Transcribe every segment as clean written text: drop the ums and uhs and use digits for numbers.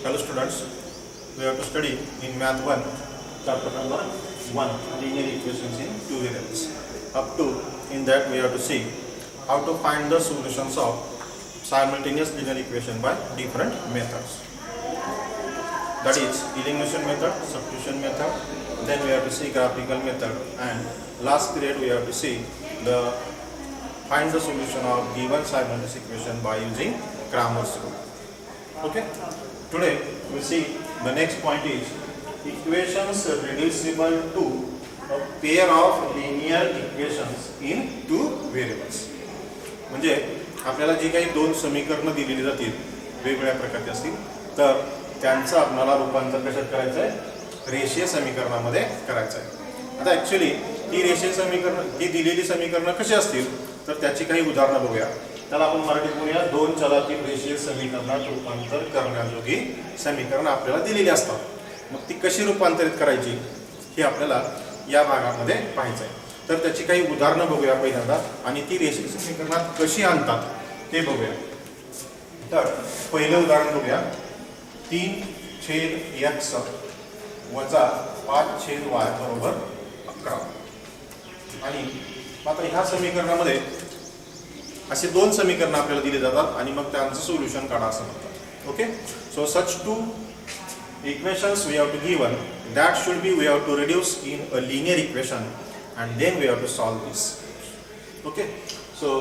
Hello students, we have to study in Math 1, chapter number 1, linear equations in two variables. Up to in that we have to see how to find the solutions of simultaneous linear equation by different methods. That is elimination method, substitution method, then we have to see graphical method, and last period we have to see the find the solution of given simultaneous equation by using Cramer's rule. Okay, today we see the next point is equations reducible to a pair of linear equations in two variables. म्हणजे आपल्याला जी काही दोन समीकरणं दिलेली जातील वेगवेगळ्या प्रकारची असतील तर त्यांचं आपल्याला रूपांतर कशात करायचं आहे, रेषीय समीकरणामध्ये करायचं आहे. आता ॲक्च्युली ती रेषीय समीकरण ही दिलेली समीकरणं कशी असतील तर त्याची काही उदाहरणं बघूया. त्याला आपण मराठीत बोलूया दोन चलातील रेषीय समीकरणात रूपांतर करण्याजोगी समीकरण आपल्याला दिलेली असतात. मग ती कशी रूपांतरित करायची हे आपल्याला या भागामध्ये पाहायचं आहे. तर त्याची काही उदाहरणं बघूया पहिल्यांदा आणि ती रेषीय समीकरणात कशी आणतात ते बघूया. तर पहिलं उदाहरण बघूया. 3/x वजा 5/y बरोबर 11. आणि आता ह्या समीकरणामध्ये असे दोन समीकरणं आपल्याला दिली जातात आणि मग त्यांचं सोल्युशन काढा असं म्हणतात. Okay, so such two equations we have to given that should be we have to reduce in a linear equation and then we have to solve this. Okay, so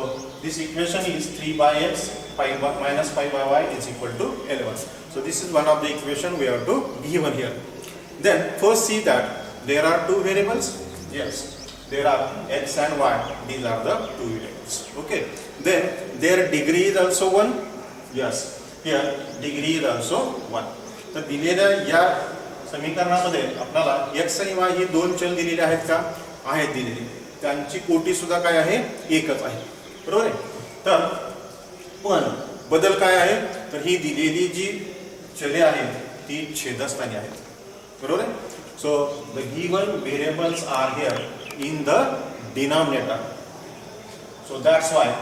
this equation is 3/x minus 5/y is equal to 11. So this is one of the equation we have to given here. Then first see that there are two variables. Yes, there are x and y. These are the two variables. Okay, then their degree is also 1. Yes, here degree is also 1. तर दिलेल्या या समीकरणामध्ये आपल्याला x आणि y ही दोन चल दिलेले आहेत का, आहेत दिलेली. त्यांची कोटी सुद्धा काय आहे, एकच आहे. बरोबर आहे. तर पण बदल काय आहे तर ही दिलेली जी चले आहेत ती छेदस्थानी आहेत. बरोबर आहे. So the given variables are here in the denominator. So that's why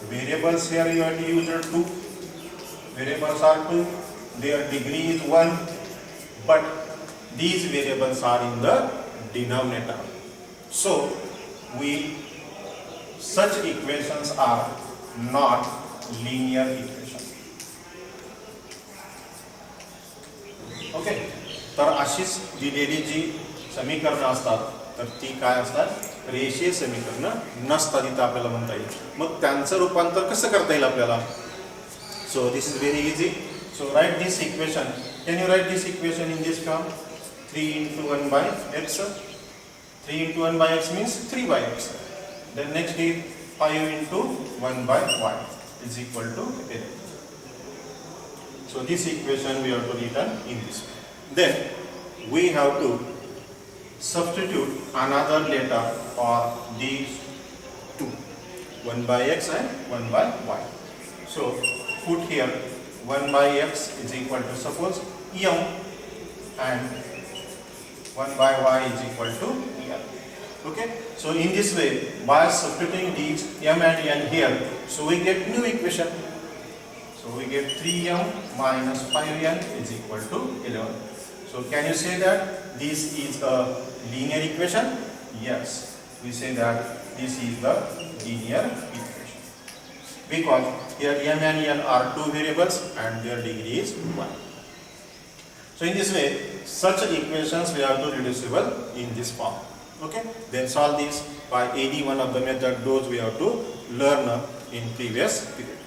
variables here you have to use 2. Variables are 2, their degree is 1, but these variables are in the denominator. So such equations are not linear equations. Okay, तर अशीच दिलेली जी समीकरणं असतात तर ती काय असतात, रेषीय समीकरणं नसतात इथं आपल्याला म्हणता येईल. मग त्यांचं रूपांतर कसं करता येईल आपल्याला. So this is very easy. So write this equation. Can you write this equation in this form? 3 into 1 by x. 3 into 1 by x means 3 by x. Then next is 5 into 1 by y is equal to 11. So this equation we have to written in this way. Then we have to substitute another letter for these two, 1 by x and 1 by y. So put here 1 by x is equal to suppose m and 1 by y is equal to l. Okay, so in this way by substituting these m and n here, so we get new equation. So we get 3m minus 5n is equal to 11. So can you say that this is a linear equation? Yes, we say that this is the linear equation because here m and n are two variables and their degree is 1. So in this way such equations we have to reducible in this form. Okay, then solve this by any one of the method those we have to learn in previous period.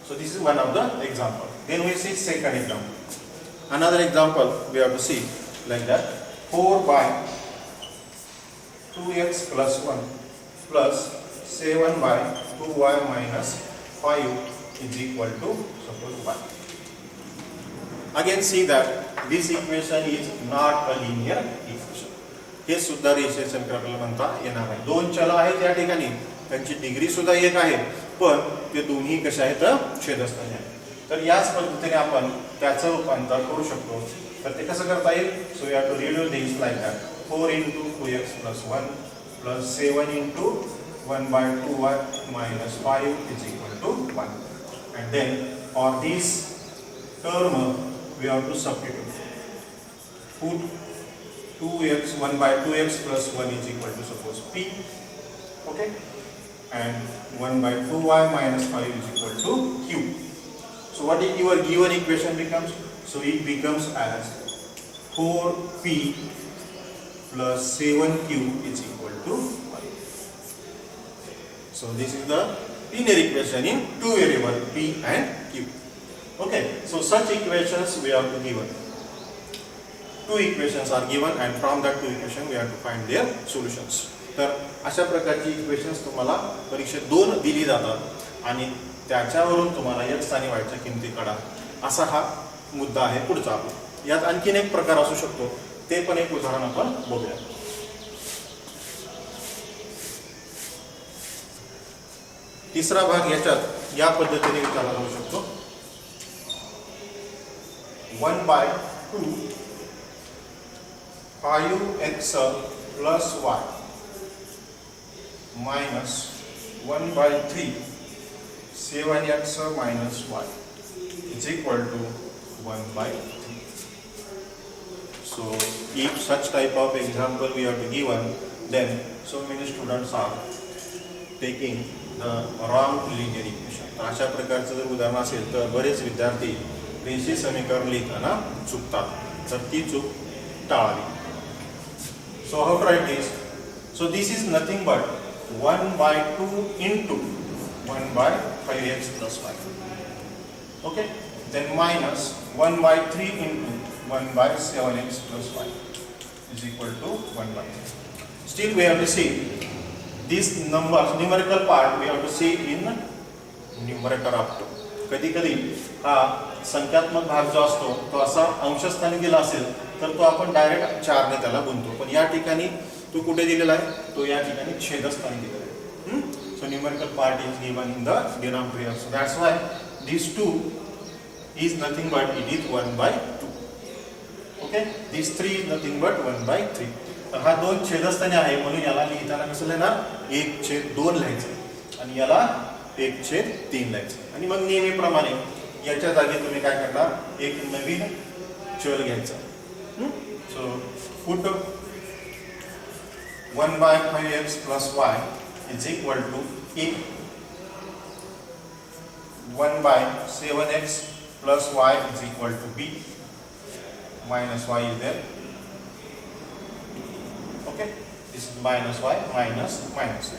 So this is one of the example. Then we see second example. Another example we have to see like that. 4 by 2x plus 1 plus 7 by 2y minus 5 is equal to suppose 1. Again see that this equation is not a linear equation. हे सुद्धा रेषीय समीकरण म्हणता येणार नाही. दोन चल आहेत या ठिकाणी, त्यांची डिग्री सुद्धा एक आहे पण ते दोन्ही कशा आहेत, छेदस्थानी आहेत. तर याच पद्धतीने आपण त्याचं रूपांतर करू शकतो. तर ते कसं करता येईल. So we have to reduce this like that. 4 into 2x plus 1 plus 7 into 1 by 2y minus 5 is equal to 1. And then for this term we have to substitute. Put 2x 1 by 2x plus 1 is equal to suppose p, okay, and 1 by 2y minus 5 is equal to q. So what is your given equation becomes? So it becomes as 4p plus 7q is equal to 5. So this is the linear equation in two variable p and q. Okay, so such equations we have to given. Two equations are given and from that two equation we have to find their solutions. तर अशा प्रकारची equations तुम्हाला परीक्षेत 2 दिली जातात आणि त्याच्यावरून तुम्हाला x आणि y च्या किमती काढा, असा हा मुद्दा आहे पुढचा आपला. यात आणखीन एक प्रकार असू शकतो, ते पण एक उदाहरण आपण बघूया. तिसरा भाग याच्यात या पद्धतीने विचारला जाऊ शकतो. 1 by 2 5x plus y minus 1 by 3 7x minus y is equal to 1 by 3. So if such type of example we have to given, then so many students are taking the wrong linear equation. तर अशा प्रकारचं जर उदाहरण असेल तर बरेच विद्यार्थी रेषीय समीकरण लिहिताना चुकतात, तर ती चूक टाळावी. So how to write this? So this is nothing but 1 by 2 into 1 by 5x plus 5. Okay, then minus 1 by 3 into 1 by 7x plus 5 is equal to 1 by 3. Still we have to see this numbers, numerical part we have to see in numerator up to. कधी कधी हा संख्यात्मक भाग जो असतो तो असा अंशस्थानी दिला असेल तर तो आपण डायरेक्ट 4 ने त्याला गुणतो, पण या ठिकाणी तो कुठे दिलेला आहे, तो या ठिकाणी छेदस्थानी दिलेला आहे. So numerical part is given in the denominator. So that's why this 2 is nothing but it is 1 by 2. Okay, this 3 is nothing but 1 by 3. तर हा 2 छेदस्थानी आहे म्हणून याला लिहिताना कसं लिहिणार, 1/2 लिहायचं आणि याला 1/3 लिहायचं. आणि मग नेहमीप्रमाणे याच्या जागी तुम्ही काय करणार, एक नवीन चल घ्यायचा. So put 1 by 5x plus y is equal to 1 by 7x plus y is equal to b minus y is there. Okay, this is minus y minus minus.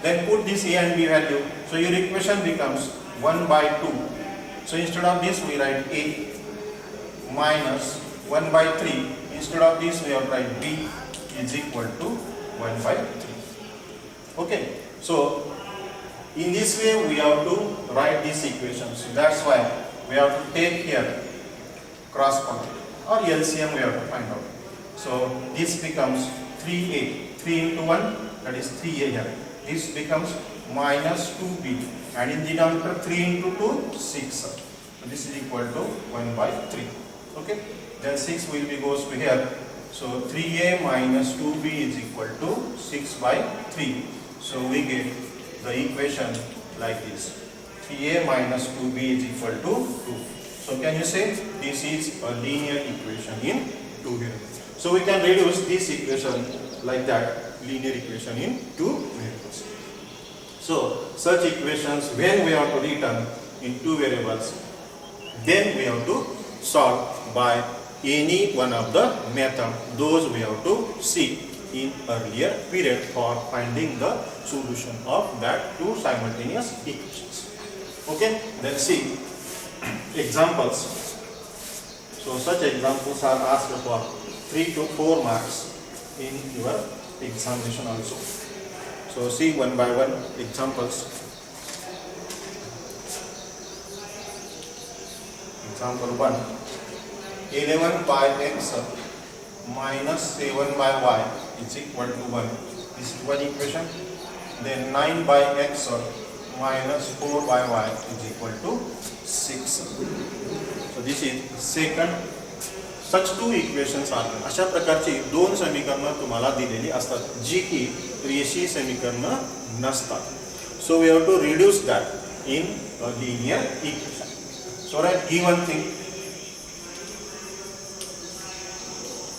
Then put this a and b value. So your equation becomes 1 by 2. So instead of this we write a minus 1 by 3. Instead of this we have write b is equal to 1 by 3. Okay, so in this way we have to write this equation. So that's why we have to take here cross product or LCM we have to find out. So this becomes 3a, 3 into 1, that is 3a here. This becomes minus 2b, and in the denominator 3 into 2, 6. So this is equal to 1 by 3. Okay, then 6 will be goes to here. So 3a minus 2b is equal to 6 by 3. So we get the equation like this. 3a minus 2b is equal to 2. So can you say this is a linear equation in 2 variables? So we can reduce this equation like that, linear equation in 2 variables. So such equations when we have to return in 2 variables, then we have to solve by any one of the method. Those we have to see in earlier period for finding the solution of that 2 simultaneous equations. Okay, then see examples. So such examples are asked for 3 to 4 marks in your examination also. So see one by one examples. Example 1. 11 by x minus 7 by y is equal to 1. This is one equation. Then 9 by x minus 4 by y is equal to 6. So this is second. Such 2 equations are there. अशा प्रकारची 2 समीकरणं तुम्हाला दिलेली असतात जी की रेषीय समीकरणं नसतात. So we have to reduce that in a linear equation. So So write given thing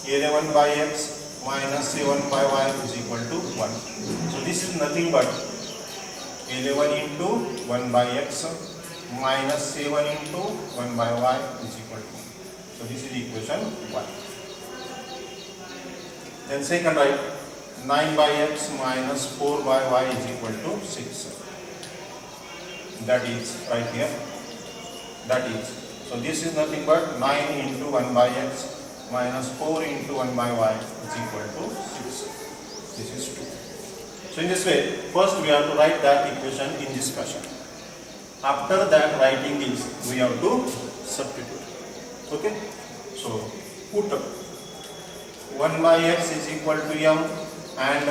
11 by x minus 7 by y is equal to 1. So this is nothing but 11 into 1 by x minus 7 into 1 by y is equal to 1. So this is equation 1. Then second write 9 by x minus 4 by y is equal to 6. That is right here. That is, so this is nothing but 9 into 1 by x minus 4 into 1 by y is equal to 6. This is 2. So in this way, first we have to write that equation in this fashion. After that writing this, we have to substitute. Okay? So put 1 by x is equal to m and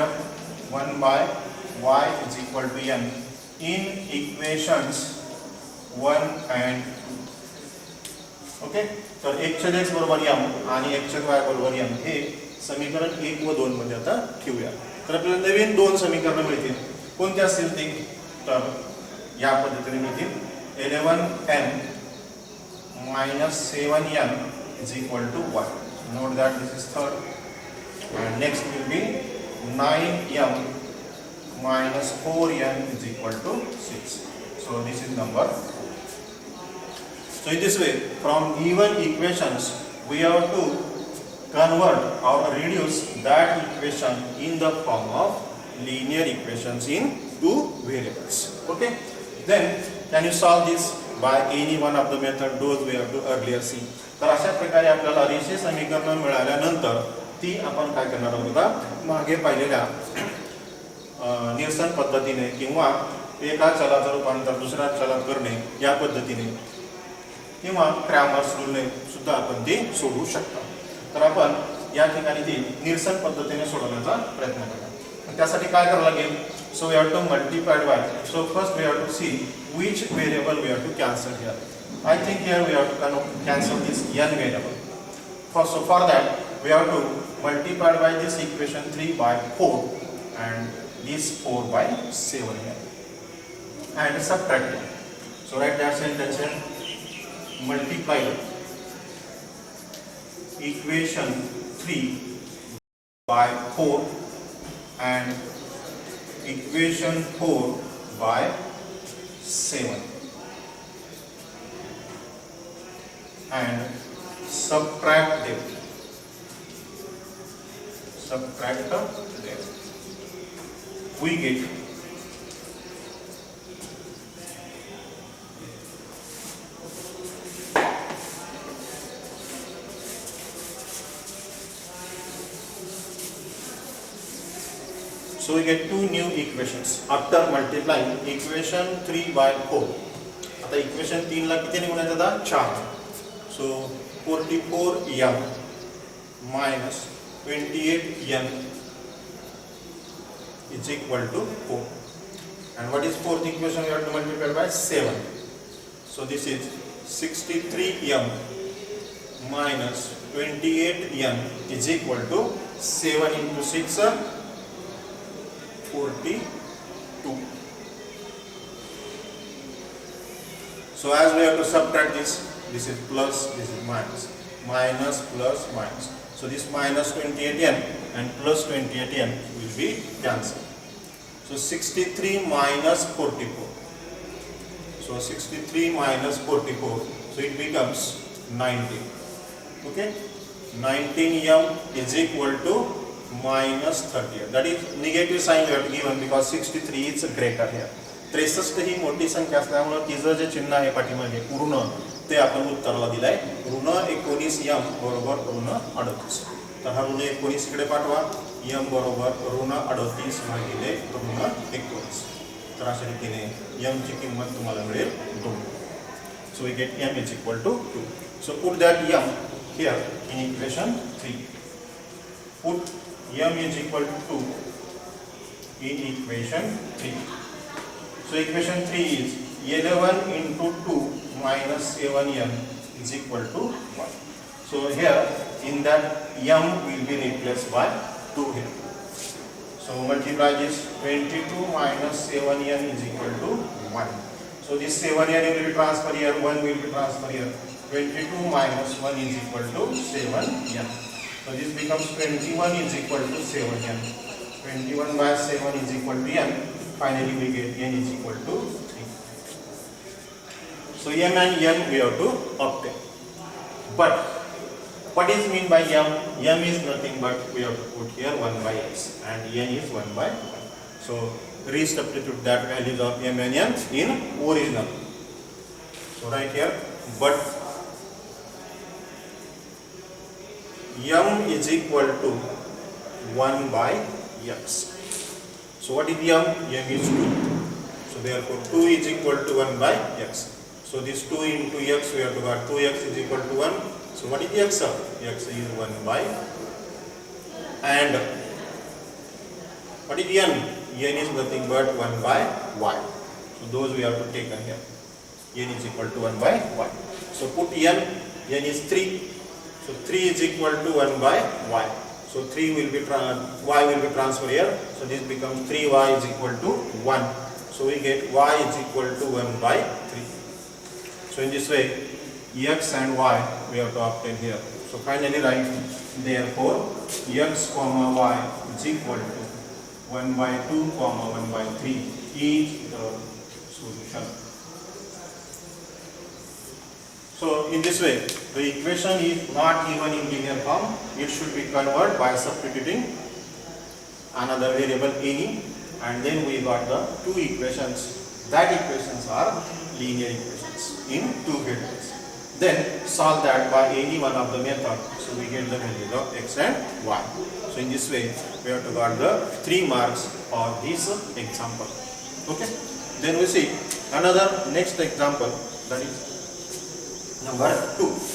1 by y is equal to n in equations 1 and 2. Okay, तर x छेद x बरोबर m आणि x छेद y बरोबर m हे समीकरण 1 व 2 मध्ये आता ठेवूया. तर आपल्याला नवीन दोन समीकरण मिळतील. कोणती असतील ती? तर या पद्धतीने मिळतील 11n minus 7n is equal to 1. Note that this is third. And next will be 9m minus 4n is equal to 6. So this is number 4. So in this way, from given equations, we have to convert or reduce that equation in the form of linear equations in two variables. Okay? Then, can you solve this by any one of the method? Those we have to earlier see. तर अशा प्रकारे आपल्याला रेषीय समीकरण मिळाल्यानंतर ती आपण काय करणार आहोत आता मागे पाहिलेल्या निरसन पद्धतीने किंवा एका चलाचं रूपांतर दुसऱ्या चलात करणे या पद्धतीने किंवा क्रॅमर्स रूलने सुद्धा आपण ते सोडवू शकतो. तर आपण या ठिकाणी ती निरसन पद्धतीने सोडवण्याचा प्रयत्न करूया. त्यासाठी काय करावं लागेल? So we have to multiplied by. So first we have to see which variable we have to cancel here. I think here we have to cancel this n variable. So for that we have to multiply by this equation 3 by 4 and this 4 by 7 here and subtract it. So write that sentence here. Multiply equation 3 by 4 and equation 4 by 7 and subtract them. We get so we get two new equations after multiplying equation 3 by 4. आता equation 3 ला किती निघून येतात? 4. So 44m minus 28n is equal to 4. And what is fourth equation? We have to multiply by 7. So this is 63m minus 28n is equal to 7 into 6 42. So as we have to subtract this is plus, this is minus, minus plus minus. So this minus 28n and plus 28n will be cancelled. So 63 minus 44. So 63 minus 44. So it becomes 19. Okay? 19m is equal to minus 30. That is negative sign we have given because 63 is greater here. 63 ही मोठी संख्या असल्यामुळे तिचं जे चिन्ह आहे पाठीमागे ऋण ते आपण उत्तराला दिलंय. ऋण 19m बरोबर ऋण 38. तर हा ऋण 19 इकडे पाठवा. m बरोबर ऋण 38 भागिले ऋण 19. तर अशा रीतीने m ची किंमत तुम्हाला मिळेल 2. So we get m is equal to 2. So put that m here in equation 3. Put m is equal to 2 in equation 3. So equation 3 is 11 into 2 minus 7m is equal to 1. So here in that m will be replaced by 2 here. So multiply this 22 minus 7n is equal to 1. So this 7n will be transferred here, 1 will be transferred here. 22 minus 1 is equal to 7n. So this becomes 21 is equal to 7n. 21 by 7 is equal to n. Finally we get n is equal to 3. So m and n we have to obtain. But what is mean by m? M is nothing but we have to put here 1 by x and n is 1 by 1. So resubstitute that values of m and n in original. So right here, but m is equal to 1 by x. So what is m? M is 2. So therefore 2 is equal to 1 by x. So this 2 into x we have to got 2x is equal to 1. So what is the x of? X is 1 by, and what is the n? N is nothing but 1 by y. So those we have to take here. N is equal to 1 by y. So put n is 3. So 3 is equal to 1 by y. So 3 will be y will be transferred here. So this becomes 3y is equal to 1. So we get y is equal to 1 by 3. So in this way, x and y we have to obtain here. So finally write, therefore x comma y is equal to 1 by 2 comma 1 by 3 is the solution. So in this way, the equation is not even in linear form. It should be converted by substituting another variable any, and then we got the two equations. That equations are linear equations in two variables. Then solve that by any one of the method. So we get the values of x and y. So in this way, we have to got the 3 marks for this example. Okay. Then we see another next example, that is number 2.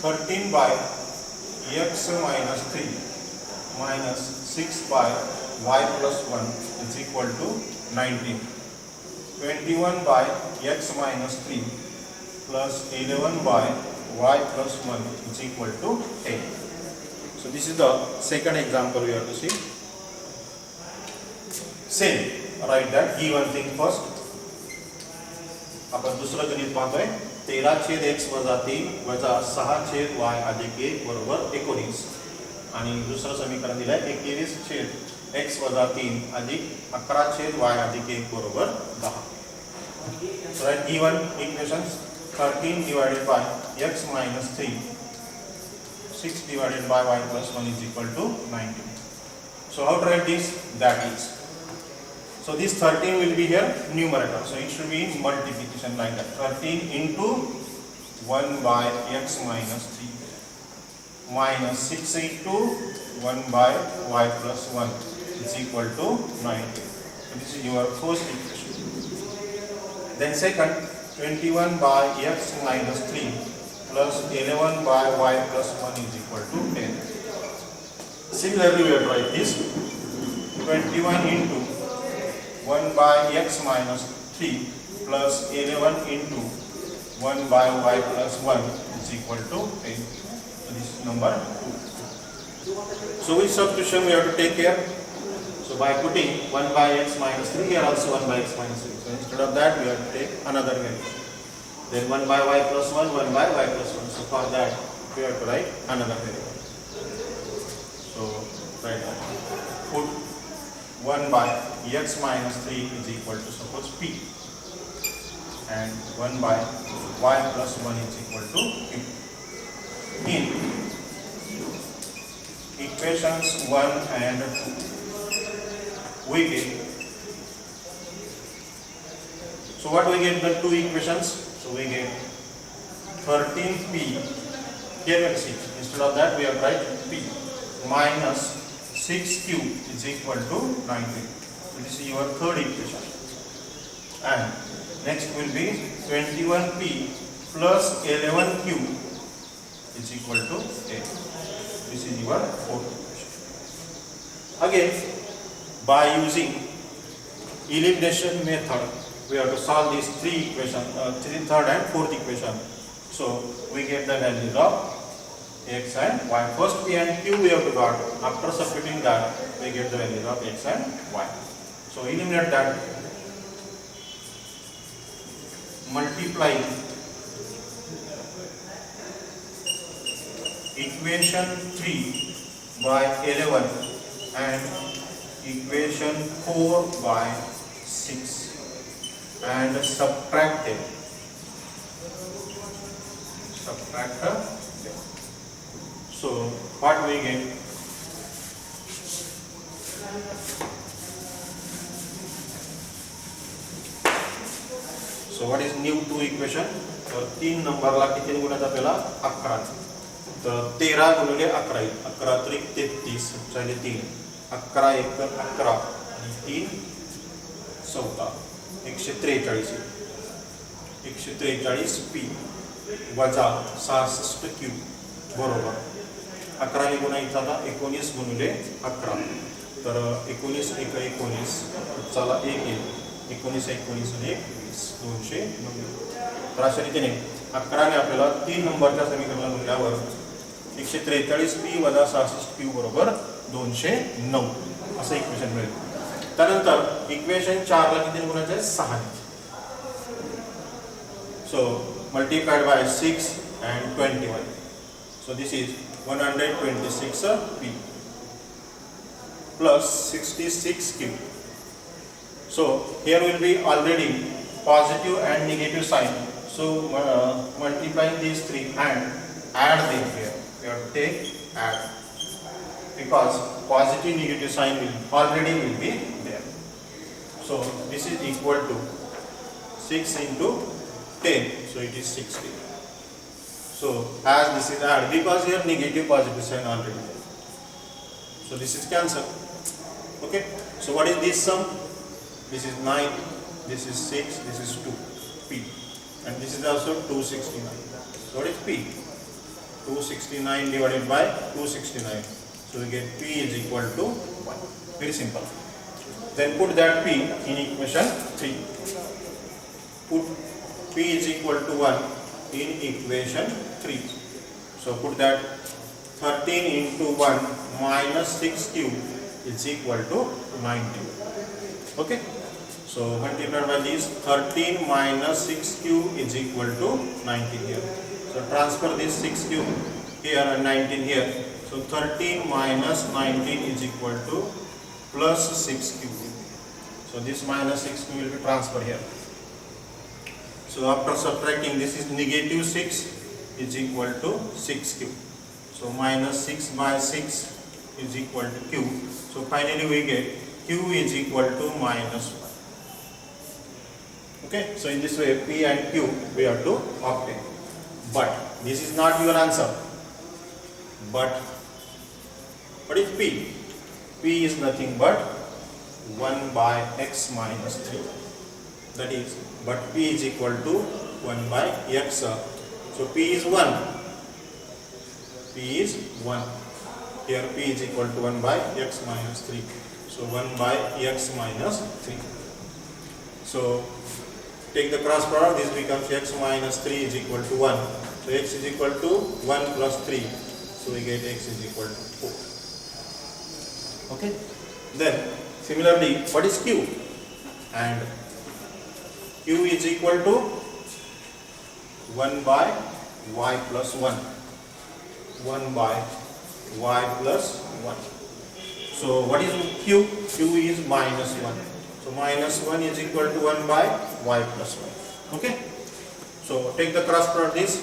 (13 by x minus 3 minus 6 by y plus 1 is equal to 19. 21 by x minus 3 plus 11 by y plus 1 is equal to 10. So this is the second example we have to see. Same, write that given thing first. आपण दुसरं गणित पाहतोय. 13 छेद x वजा 3 वजा 6 छेद y अधिक 1 बरोबर 19. आणि दुसरं समीकरण दिलं आहे 21 छेद x वजा 3 अधिक 11 छेद y अधिक 1 बरोबर 10. So right, given equations 13 divided by x minus 3, 6 divided by y plus 1 is equal to 19. So how to write this? That is, so this 13 will be here numerator, so it should be multiplication like that. 13 into 1 by x minus 3 minus 6 into 1 by y plus 1 is equal to 19. So this is your first equation. Then second, 21 by x minus 3 plus 11 by y plus 1 is equal to 10. Similarly, we will write this 21 into 1 by x minus 3 plus 11 into 1 by y plus 1 is equal to 10. So this is number 2. So which substitution we have to take here? So by putting 1 by x minus 3 here, also 1 by x minus 3. So instead of that we have to take another variable. Then 1 by y plus 1, 1 by y plus 1. So for that we have to write another variable. So write that. Put 1 by x minus 3 is equal to suppose p, and 1 by y plus 1 is equal to q. In equations 1 and 2, we get, so what we get the two equations? So we get 13p, here we see, instead of that we have write p, minus 6q is equal to 19. So this is your third equation. And next will be 21p plus 11q is equal to 10. This is your fourth equation. Again, by using elimination method, we have to solve these three equations, third and fourth equation. So we get the values of x and y. First p and q we have to got. After substituting that, we get the values of x and y. So eliminate that. Multiply equation 3 by 11 and equation 4 by 6 and subtract them. So what we get? So what is new to equation? तर 3 नंबरला किती गुणायचं आपल्याला 11. तर 13 गुणिले 11 येईल. 11 त्रिक 33 चाले 3. 11 1 11 आणि 3 14 143. 143 p वजा 66 q बरोबर 11 ने गुणायचा आता 19 गुणिले 11. तर 19 1 19 चला 1 येईल. 19 19 आणि 1 290. तर अशा रीतीने 11 ने आपल्याला 3 नंबरच्या समीकरणाला गुणल्यावर 143 p वजा 66 q बरोबर 209 असं इक्वेशन मिळेल. त्यानंतर इक्वेशन 4 ला किती गुणायचं आहे 6 ने. So multiplied by 6 and 21. So this is 126 p plus 66 q. So here will be already positive and negative sign. So multiplying these three and add them here. We have to take add because positive negative sign will be there. So this is equal to 6 into 10. So it is 60. So as this is add because here negative positive sign already there. So this is cancel. Okay. So what is this sum? This is 9. This is 6. This is 2. P. And this is also 269. So what is P? 269 divided by 269. So we get P is equal to 1. Very simple. Then put that P in equation 3. Put P is equal to 1 in equation 3. So put that 13 into 1 minus 6q is equal to 19. Okay. So multiplied by this 13 minus 6q is equal to 19 here. So transfer this 6q here and 19 here. So 13 minus 19 is equal to plus 6q. So this minus 6q will be transferred here. So after subtracting, this is negative 6 is equal to 6q. So minus 6 by 6 is equal to q. So finally we get q is equal to minus 1. Okay, so in this way p and q we have to obtain. But this is not your answer. But what is p? P is nothing but 1 by x minus 3. That is, but p is equal to 1 by x. So p is 1. P is 1. Here p is equal to 1 by x minus 3. So 1 by x minus 3. So take the cross product. This becomes x minus 3 is equal to 1. So x is equal to 1 plus 3. So we get x is equal to 4. Okay. Then similarly, what is q? And q is equal to 1 by y plus 1. 1 by y plus 1. So what is q? Q is minus 1. So minus 1 is equal to 1 by y plus 1. Okay. So take the cross product this.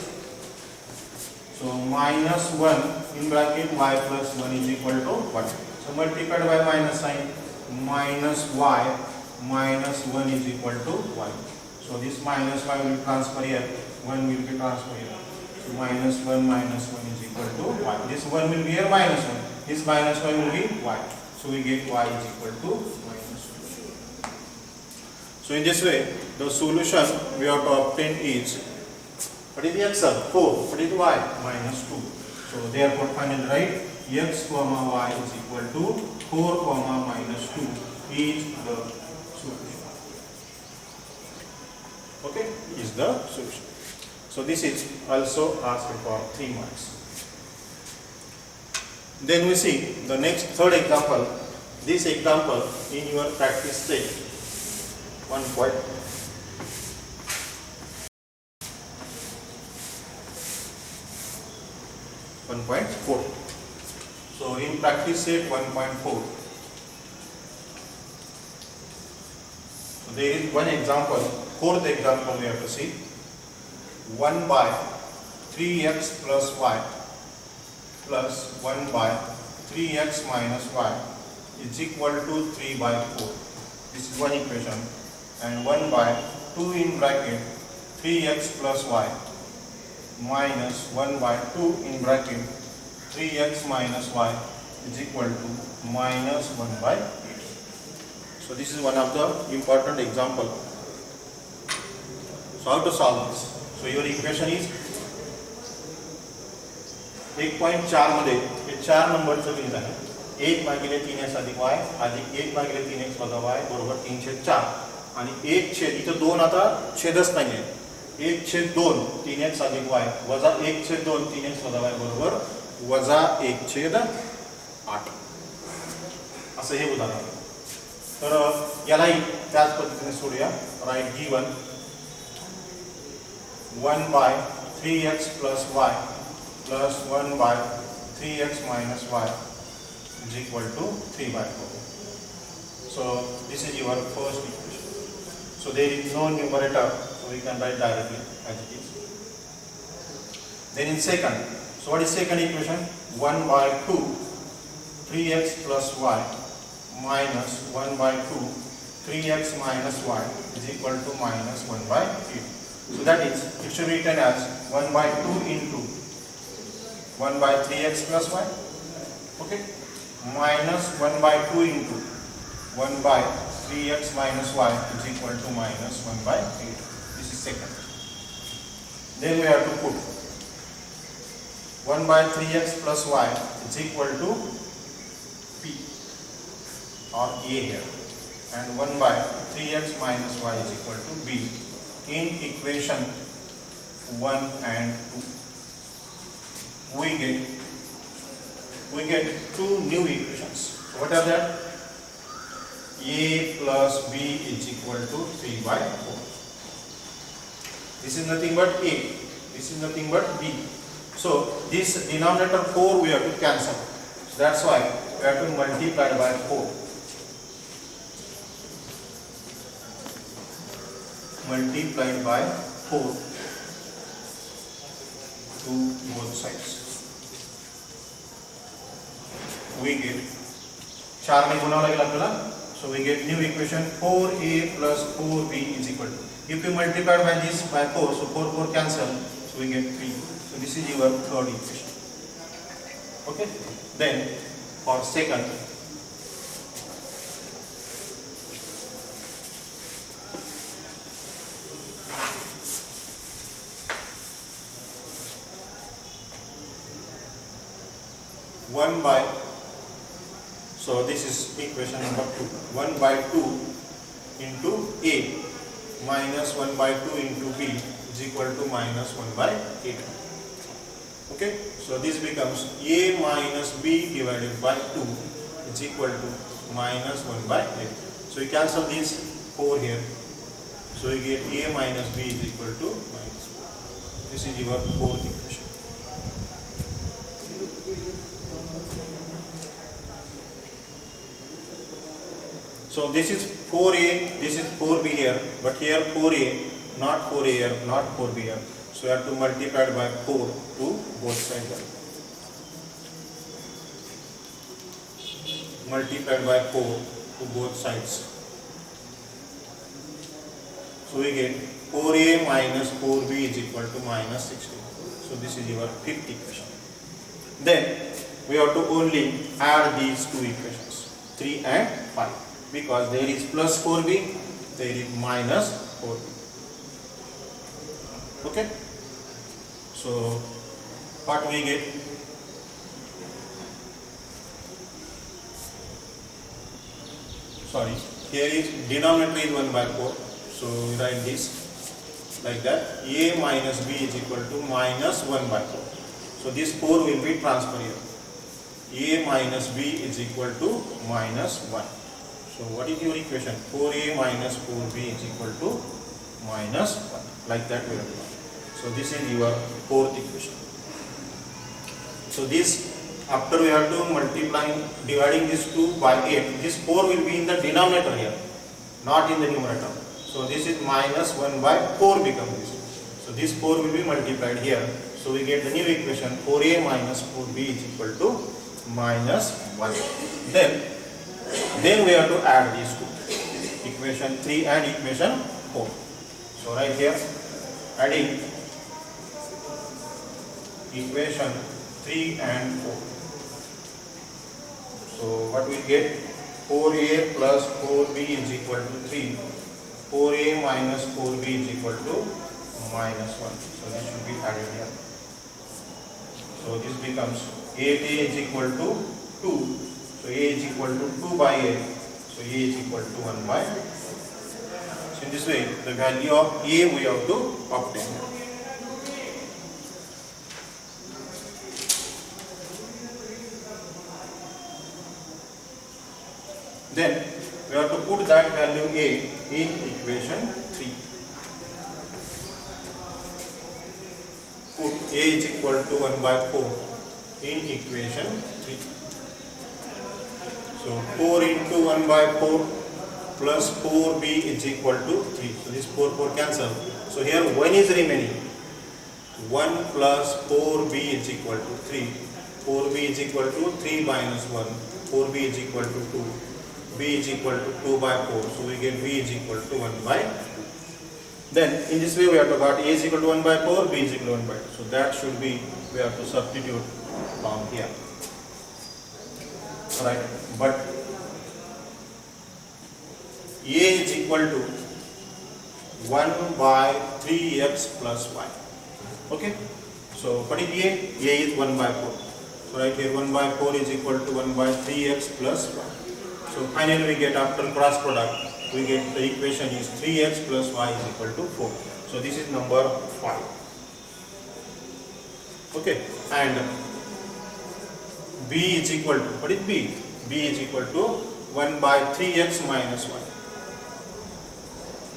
So minus 1 in bracket y plus 1 is equal to 1. So multiplied by minus sign, minus y minus 1 is equal to y. So this minus y will transfer here, 1 will be transferred here. So minus 1 is equal to y. This 1 will be here minus 1. This minus 1 will be y. So we get y is equal to minus 1. So in this way, the solution we have to obtain is, what is the answer? 4. What is y? Minus 2. So therefore finally write x comma y is equal to 4 comma minus 2 is the solution. Okay, is the solution. So this is also asked for 3 marks. Then we see the next third example. This example in your practice stage 1.4. So in practice set 1.4, so there is one example, fourth example we have to see. 1 by 3x plus y plus 1 by 3x minus y is equal to 3 by 4. This is one equation. And 1 by 2 in bracket 3x plus y minus 1 by 2 in bracket 3x minus y is equal to minus 1 by 8. So this is one of the important example. So how to solve this? So your equation is 1.4 मध्ये हे 4 नंबरचं लिहिलं आहे. 1 भागिले 3x अधिक y अधिक 1 भागिले 3x वजा y बरोबर 3/4 आणि 1 छेद इथं 2 आता छेदच नाही आहे. 1/2 3x अधिक y वजा 1/2 3x वजा y बरोबर वजा 1/8 असं हे उदाहरण. तर यालाही त्याच पद्धतीने सोडूया. Right given 1 by 3x plus y plus 1 by 3x minus y is equal to 3 by 4. So this is your first equation. So there is no numerator, so we can write directly as it is. Then in second, so what is second equation? 1 by 2 3x plus y minus 1 by 2 3x minus y is equal to minus 1 by 8. So that is, it should be written as 1 by 2 into 1 by 3x plus y, okay, minus 1 by 2 into 1 by 3x minus y is equal to minus 1 by 8. This is second. Then we have to put 1 by 3x plus y is equal to p or a here, and 1 by 3x minus y is equal to b in equation 1 and 2. We get two new equations. What are that? A plus b is equal to 3 by 4. This is nothing but a. This is nothing but b. So this denominator 4 we have to cancel. So that's why we have to multiply by 4. Multiplied by 4 to both sides. We get 4 में गुना लगेगा आपल्याला. So we get new equation 4a plus 4b is equal to. If we multiply by this by 4, so 4 cancel. So we get 3. So this is your third equation. Okay. Then for second, so this is equation number 2. 1 by 2 into a minus 1 by 2 into b is equal to minus 1 by 8. Okay, so this becomes a minus b divided by 2 is equal to minus 1 by 8. So we cancel this 4 here. So we get a minus b is equal to minus 4. This is your fourth equation. So this is 4a, this is 4b here, but here 4a, not 4a here, not 4b here. So we have to multiply by 4 to both sides. Multiplied by 4 to both sides. So we get 4a minus 4b is equal to minus 16. So this is your fifth equation. Then we have to only add these two equations, 3 and 5. Because there is plus 4b, there is minus 4b. Okay. So what we get? Sorry, here is denominator is 1 by 4. So we write this like that. A minus B is equal to minus 1 by 4. So this 4 will be transferred here. A minus B is equal to minus 1. So what is your equation? 4A minus 4B is equal to minus 1. Like that we have done. So this is your fourth equation. So this, after we have to multiplying, dividing this 2 by 8, this 4 will be in the denominator here, not in the numerator. So this is minus 1 by 4 becomes this. So this 4 will be multiplied here. So we get the new equation 4A minus 4B is equal to minus 1. Then we have to add these two, equation 3 and equation 4. So right here, adding equation 3 and 4. So what we get? 4A plus 4B is equal to 3. 4A minus 4B is equal to minus 1. So this should be added here. So this becomes 8A is equal to 2. So A is equal to 2 by A. So A is equal to 1 by. So in this way, the value of A we have to obtain. Then we have to put that value A in equation 3. Put A is equal to 1 by 4 in equation 3. So 4 into 1 by 4 plus 4B is equal to 3. So this 4 cancel. So here 1 is remaining. 1 plus 4B is equal to 3. 4B is equal to 3 minus 1. 4B is equal to 2. B is equal to 2 by 4. So we get B is equal to 1 by 2. Then in this way we have to got A is equal to 1 by 4, B is equal to 1 by 2. So that should be, we have to substitute from here. Alright, but A is equal to 1 by 3x plus y. Okay, so what is A? A is 1 by 4. So right here 1 by 4 is equal to 1 by 3x plus y. So finally we get, after cross product, we get the equation is 3x plus y is equal to 4. So this is number 5. Okay, and B is equal to, what is B? B is equal to 1 by 3x minus y.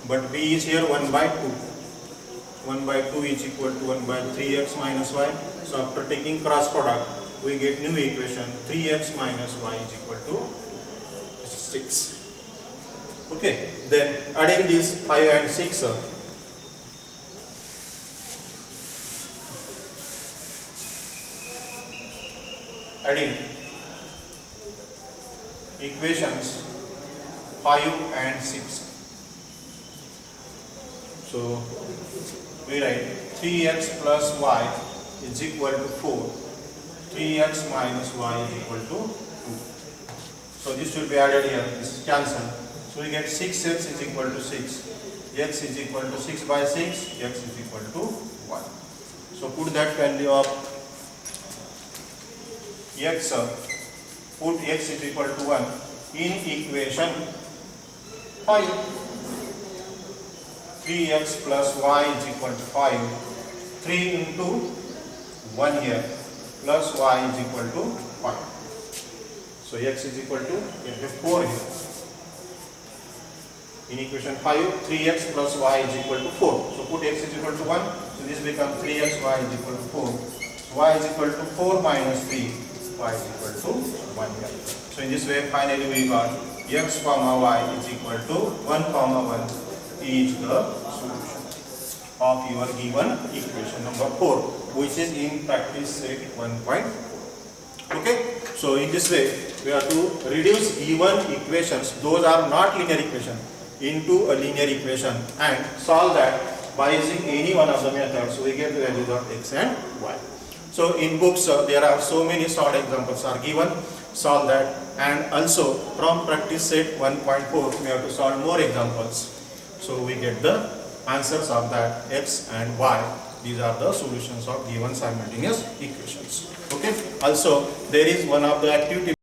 But B is here 1 by 2. 1 by 2 is equal to 1 by 3x minus y. So after taking cross product, we get new equation 3x minus y is equal to 6. Okay, then adding these 5 and 6, adding equations 5 and 6. So we write 3x plus y is equal to 4. 3x minus y is equal to 2. So this should be added here, this is cancelled. So we get 6x is equal to 6. X is equal to 6 by 6. X is equal to 1. So put that value of x, put x is equal to 1 in equation 5. 3x plus y is equal to 5. 3 into 1 here plus y is equal to 5. So x is equal to 4 here. In equation 5, 3x plus y is equal to 4. So put x is equal to 1. So this becomes 3x, y is equal to 4. So y is equal to 4 minus 3. Y is equal to 1 here. So in this way, finally we got x comma y is equal to 1 comma 1 is the solution of your given equation number 4, which is in practice set 1.4. Okay, so in this way we have to reduce given equations, those are not linear equation, into a linear equation and solve that by using any one of the methods. We get the values of x and y. So in books there are so many short examples are given, solve that, and also from practice set 1.4 we have to solve more examples. So we get the answers of that x and y. These are the solutions of given simultaneous equations. Okay. Also there is one of the activity